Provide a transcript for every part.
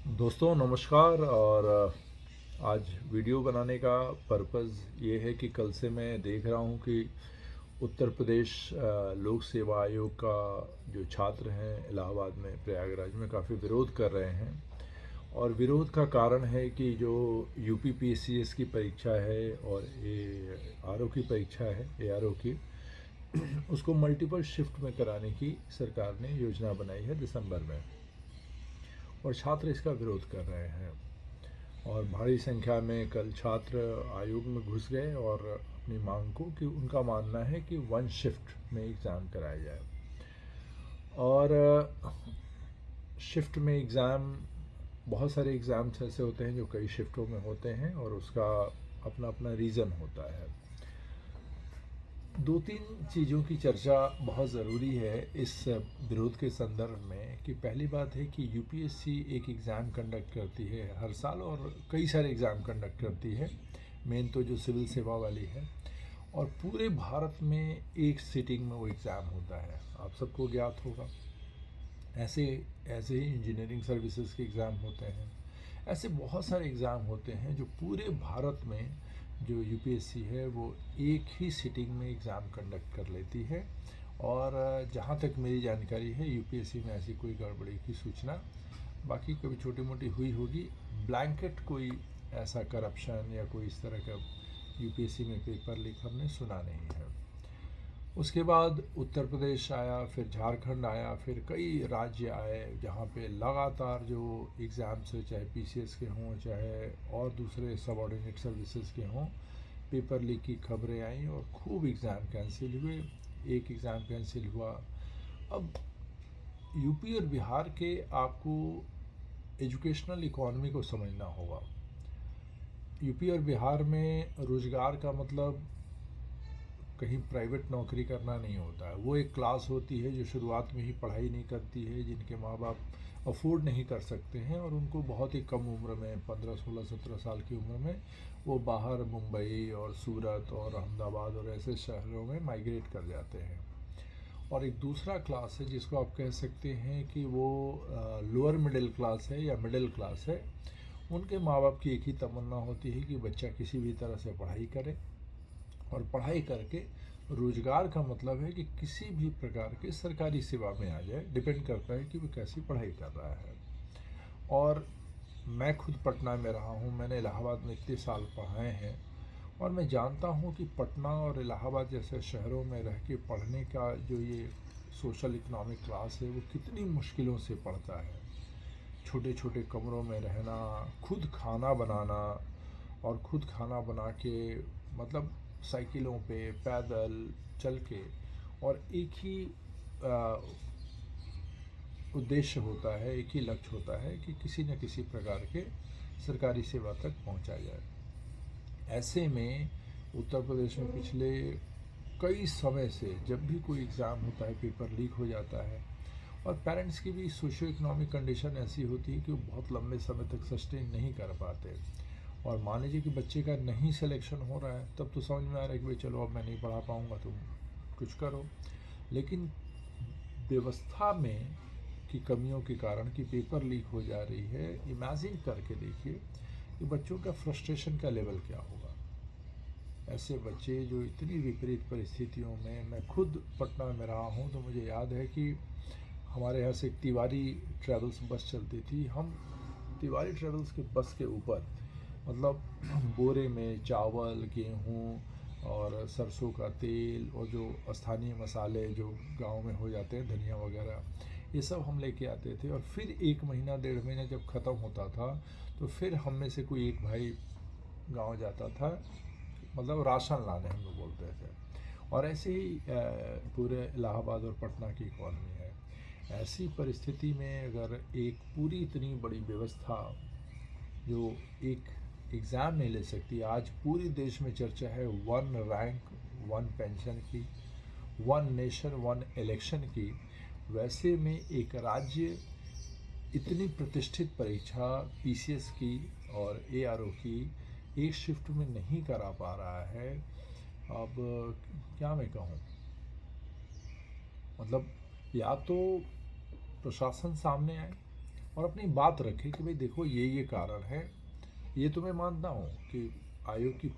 दोस्तों नमस्कार। और आज वीडियो बनाने का पर्पज़ ये है कि कल से मैं देख रहा हूँ कि उत्तर प्रदेश लोक सेवा आयोग का जो छात्र हैं इलाहाबाद में प्रयागराज में काफ़ी विरोध कर रहे हैं। और विरोध का कारण है कि जो यूपी पीएससीएस की परीक्षा है और ए आर ओ की परीक्षा है ए आर ओ की उसको मल्टीपल शिफ्ट में कराने की सरकार ने योजना बनाई है दिसंबर में। और छात्र इसका विरोध कर रहे हैं और भारी संख्या में कल छात्र आयोग में घुस गए और अपनी मांग को कि उनका मानना है कि वन शिफ्ट में एग्ज़ाम कराया जाए। और शिफ्ट में एग्ज़ाम, बहुत सारे एग्ज़ाम्स ऐसे होते हैं जो कई शिफ्टों में होते हैं और उसका अपना अपना रीज़न होता है। दो तीन चीज़ों की चर्चा बहुत ज़रूरी है इस विरोध के संदर्भ में। कि पहली बात है कि यूपीएससी एक एग्ज़ाम कंडक्ट करती है हर साल और कई सारे एग्ज़ाम कंडक्ट करती है। मेन तो जो सिविल सेवा वाली है, और पूरे भारत में एक सिटिंग में वो एग्ज़ाम होता है, आप सबको ज्ञात होगा। ऐसे ऐसे ही इंजीनियरिंग सर्विसेज के एग्ज़ाम होते हैं। ऐसे बहुत सारे एग्ज़ाम होते हैं जो पूरे भारत में जो यूपीएससी है वो एक ही सिटिंग में एग्ज़ाम कंडक्ट कर लेती है। और जहाँ तक मेरी जानकारी है यूपीएससी में ऐसी कोई गड़बड़ी की सूचना, बाकी कभी छोटी मोटी हुई होगी, ब्लैंकेट कोई ऐसा करप्शन या कोई इस तरह का यूपीएससी में पेपर लीक हमने सुना नहीं है। उसके बाद उत्तर प्रदेश आया, फिर झारखंड आया, फिर कई राज्य आए जहाँ पे लगातार जो एग्ज़ाम्स है, चाहे पीसीएस के हों चाहे और दूसरे सबऑर्डिनेट सर्विसेज के हों, पेपर लीक की खबरें आईं और खूब एग्ज़ाम कैंसिल हुए। एक एग्ज़ाम कैंसिल हुआ। अब यूपी और बिहार के आपको एजुकेशनल इकॉनमी को समझना होगा। यूपी और बिहार में रोज़गार का मतलब कहीं प्राइवेट नौकरी करना नहीं होता है। वो एक क्लास होती है जो शुरुआत में ही पढ़ाई नहीं करती है, जिनके माँ बाप अफोर्ड नहीं कर सकते हैं और उनको बहुत ही कम उम्र में 15 16 17 साल की उम्र में वो बाहर मुंबई और सूरत और अहमदाबाद और ऐसे शहरों में माइग्रेट कर जाते हैं। और एक दूसरा क्लास है जिसको आप कह सकते हैं कि वो लोअर मिडिल क्लास है या मिडिल क्लास है। उनके माँ बाप की एक ही तमन्ना होती है कि बच्चा किसी भी तरह से पढ़ाई करे, और पढ़ाई करके रोज़गार का मतलब है कि किसी भी प्रकार के सरकारी सेवा में आ जाए। डिपेंड करता है कि वो कैसी पढ़ाई कर रहा है। और मैं खुद पटना में रहा हूँ, मैंने इलाहाबाद में इतने साल पढ़ाए हैं और मैं जानता हूँ कि पटना और इलाहाबाद जैसे शहरों में रह के पढ़ने का जो ये सोशल इकोनॉमिक क्लास है वो कितनी मुश्किलों से पढ़ता है। छोटे छोटे कमरों में रहना, खुद खाना बनाना, और खुद खाना बना के मतलब साइकिलों पे पैदल चल के, और एक ही आ, उद्देश्य होता है, एक ही लक्ष्य होता है कि किसी न किसी प्रकार के सरकारी सेवा तक पहुंचा जाए। ऐसे में उत्तर प्रदेश में पिछले कई समय से जब भी कोई एग्ज़ाम होता है पेपर लीक हो जाता है। और पेरेंट्स की भी सोशियो इकोनॉमिक कंडीशन ऐसी होती है कि वो बहुत लंबे समय तक सस्टेन नहीं कर पाते। और मान लीजिए कि बच्चे का नहीं सिलेक्शन हो रहा है, तब तो समझ में आ रहा है कि भाई चलो अब मैं नहीं पढ़ा पाऊँगा, तुम कुछ करो। लेकिन व्यवस्था में की कमियों के कारण कि पेपर लीक हो जा रही है, इमेजिन करके देखिए कि बच्चों का फ्रस्ट्रेशन का लेवल क्या होगा। ऐसे बच्चे जो इतनी विपरीत परिस्थितियों में, मैं खुद पटना में रहा हूँ तो मुझे याद है कि हमारे यहाँ से एक तिवारी ट्रैवल्स बस चलती थी। हम तिवारी ट्रैवल्स के बस के ऊपर मतलब बोरे में चावल, गेहूँ और सरसों का तेल और जो स्थानीय मसाले जो गांव में हो जाते हैं, धनिया वगैरह, ये सब हम लेके आते थे। और फिर एक महीना डेढ़ महीना जब ख़त्म होता था तो फिर हम में से कोई एक भाई गांव जाता था, मतलब राशन लाने हम लोग बोलते थे। और ऐसे ही पूरे इलाहाबाद और पटना की इकॉनमी है। ऐसी परिस्थिति में अगर एक पूरी इतनी बड़ी व्यवस्था जो एक एग्ज़ाम नहीं ले सकती, आज पूरे देश में चर्चा है वन रैंक वन पेंशन की, वन नेशन वन इलेक्शन की, वैसे में एक राज्य इतनी प्रतिष्ठित परीक्षा पीसीएस की और एआरओ की एक शिफ्ट में नहीं करा पा रहा है। अब क्या मैं कहूँ, मतलब या तो प्रशासन सामने आए और अपनी बात रखें कि भाई देखो ये कारण है। ये तो मैं मानता हूँ कि आयोग की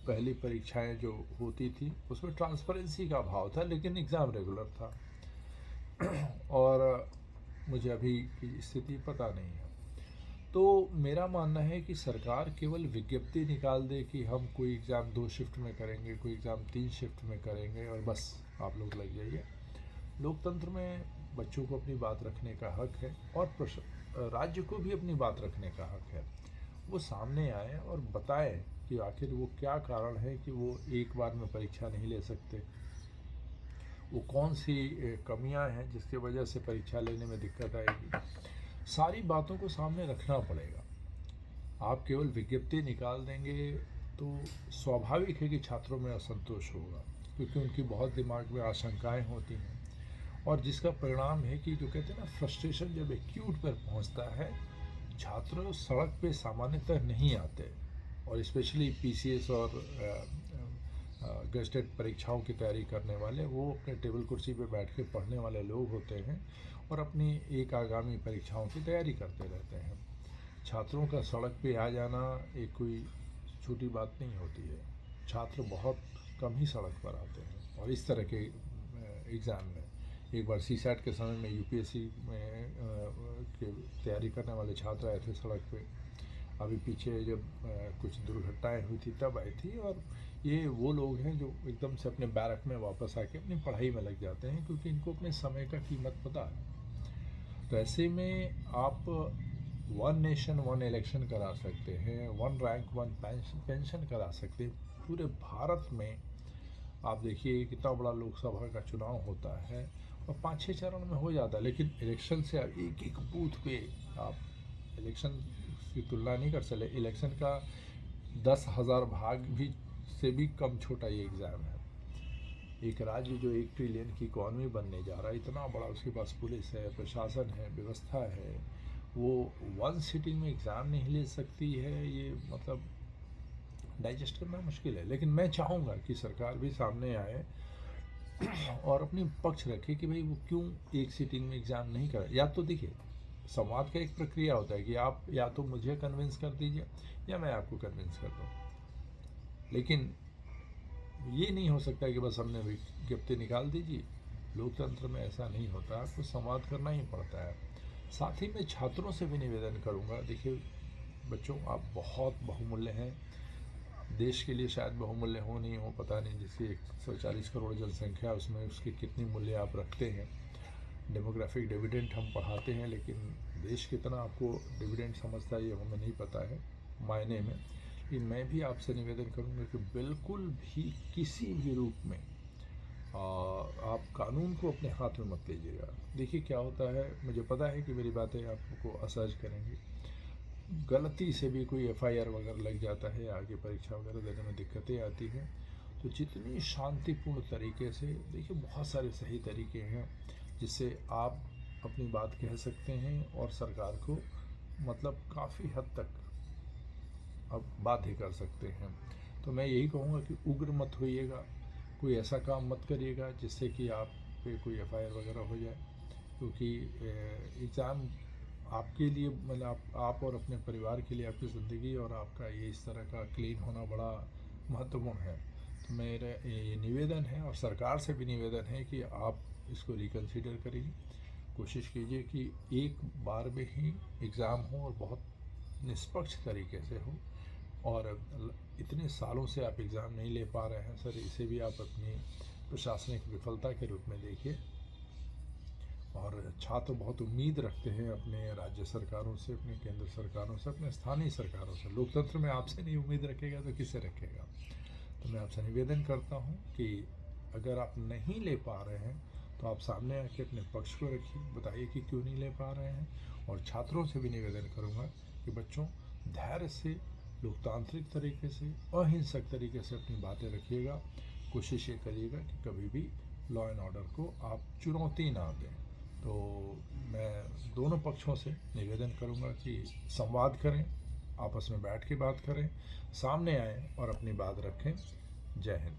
पहली परीक्षाएं जो होती थी उसमें ट्रांसपेरेंसी का अभाव था, लेकिन एग्ज़ाम रेगुलर था। और मुझे अभी की स्थिति पता नहीं है। तो मेरा मानना है कि सरकार केवल विज्ञप्ति निकाल दे कि हम कोई एग्ज़ाम 2 शिफ्ट में करेंगे, कोई एग्ज़ाम 3 शिफ्ट में करेंगे और बस आप लोग लग जाइए। लोकतंत्र में बच्चों को अपनी बात रखने का हक है और राज्य को भी अपनी बात रखने का हक है। वो सामने आए और बताएं कि आखिर वो क्या कारण है कि वो एक बार में परीक्षा नहीं ले सकते, वो कौन सी कमियां हैं जिसकी वजह से परीक्षा लेने में दिक्कत आएगी। सारी बातों को सामने रखना पड़ेगा। आप केवल विज्ञप्ति निकाल देंगे तो स्वाभाविक है कि छात्रों में असंतोष होगा, क्योंकि उनकी बहुत दिमाग में आशंकाएं होती हैं और जिसका परिणाम है कि जो कहते हैं ना, फ्रस्ट्रेशन जब एक्यूट पर पहुंचता है, छात्र सड़क पे सामान्यतः नहीं आते। और स्पेशली पीसीएस और गेस्टेड परीक्षाओं की तैयारी करने वाले, वो अपने टेबल कुर्सी पे बैठ के पढ़ने वाले लोग होते हैं और अपनी एक आगामी परीक्षाओं की तैयारी करते रहते हैं। छात्रों का सड़क पे आ जाना एक कोई छोटी बात नहीं होती है। छात्र बहुत कम ही सड़क पर आते हैं और इस तरह के एग्ज़ाम में, एक बार सीसैट के समय में यूपीएससी में की तैयारी करने वाले छात्र आए थे सड़क पे। अभी पीछे जब कुछ दुर्घटनाएं हुई थी तब आई थी। और ये वो लोग हैं जो एकदम से अपने बैरक में वापस आके अपनी पढ़ाई में लग जाते हैं, क्योंकि इनको अपने समय का कीमत पता है। तो ऐसे में आप वन नेशन वन इलेक्शन करा सकते हैं, वन रैंक वन पेंशन करा सकते हैं। पूरे भारत में आप देखिए कितना बड़ा लोकसभा का चुनाव होता है और 5-6 चरण में हो जाता है, लेकिन इलेक्शन से एक एक बूथ पे आप इलेक्शन की तुलना नहीं कर सकते। इलेक्शन का 10,000 भाग भी से भी कम छोटा ये एग्ज़ाम है। एक राज्य जो 1 ट्रिलियन की इकॉनमी बनने जा रहा है, इतना बड़ा उसके पास पुलिस है, प्रशासन है, व्यवस्था है, वो वन सिटिंग में एग्ज़ाम नहीं ले सकती है। ये मतलब डाइजेस्ट करना मुश्किल है। लेकिन मैं चाहूँगा कि सरकार भी सामने आए और अपनी पक्ष रखे कि भाई वो क्यों एक सिटिंग में एग्ज़ाम नहीं कर। या तो देखिए, संवाद का एक प्रक्रिया होता है कि आप या तो मुझे कन्विंस कर दीजिए या मैं आपको कन्विंस कर दूँ, लेकिन ये नहीं हो सकता कि बस हमने विज्ञप्ति निकाल दीजिए। लोकतंत्र में ऐसा नहीं होता, आपको संवाद करना ही पड़ता है। साथ ही मैं छात्रों से भी निवेदन करूँगा, देखिए बच्चों, आप बहुत बहुमूल्य हैं। देश के लिए शायद बहुमूल्य हो नहीं हो, पता नहीं, जिसकी 140 करोड़ जनसंख्या, उसमें उसके कितनी मूल्य आप रखते हैं। डेमोग्राफिक डिविडेंड हम पढ़ाते हैं, लेकिन देश कितना आपको डिविडेंड समझता है ये हमें नहीं पता है मायने में। लेकिन मैं भी आपसे निवेदन करूंगा कि बिल्कुल भी किसी भी रूप में आप कानून को अपने हाथ में मत लीजिएगा। देखिए क्या होता है, मुझे पता है कि मेरी बातें आपको असहज करेंगी। गलती से भी कोई एफआईआर वगैरह लग जाता है, आगे परीक्षा वगैरह देने में दिक्कतें आती हैं। तो जितनी शांतिपूर्ण तरीके से, देखिए बहुत सारे सही तरीके हैं जिससे आप अपनी बात कह सकते हैं और सरकार को मतलब काफ़ी हद तक अब बाध्य कर सकते हैं। तो मैं यही कहूँगा कि उग्र मत होइएगा, कोई ऐसा काम मत करिएगा जिससे कि आप पे कोई एफआईआर वगैरह हो जाए, क्योंकि एग्ज़ाम आपके लिए, मतलब आप और अपने परिवार के लिए, आपकी ज़िंदगी और आपका ये इस तरह का क्लीन होना बड़ा महत्वपूर्ण है। तो मेरा ये निवेदन है और सरकार से भी निवेदन है कि आप इसको रिकन्सिडर करिए। कोशिश कीजिए कि एक बार में ही एग्ज़ाम हो और बहुत निष्पक्ष तरीके से हो। और इतने सालों से आप एग्ज़ाम नहीं ले पा रहे हैं सर, इसे भी आप अपनी प्रशासनिक विफलता के रूप में देखिए। और छात्र बहुत उम्मीद रखते हैं अपने राज्य सरकारों से, अपने केंद्र सरकारों से, अपने स्थानीय सरकारों से। लोकतंत्र में आपसे नहीं उम्मीद रखेगा तो किससे रखेगा। तो मैं आपसे निवेदन करता हूं कि अगर आप नहीं ले पा रहे हैं तो आप सामने आके अपने पक्ष को रखिए, बताइए कि क्यों नहीं ले पा रहे हैं। और छात्रों से भी निवेदन करूँगा कि बच्चों, धैर्य से, लोकतांत्रिक तरीके से, अहिंसक तरीके से अपनी बातें रखिएगा। कोशिश ये करिएगा कि कभी भी लॉ एंड ऑर्डर को आप चुनौती ना दें। तो मैं दोनों पक्षों से निवेदन करूंगा कि संवाद करें, आपस में बैठ के बात करें, सामने आएं और अपनी बात रखें। जय हिंद।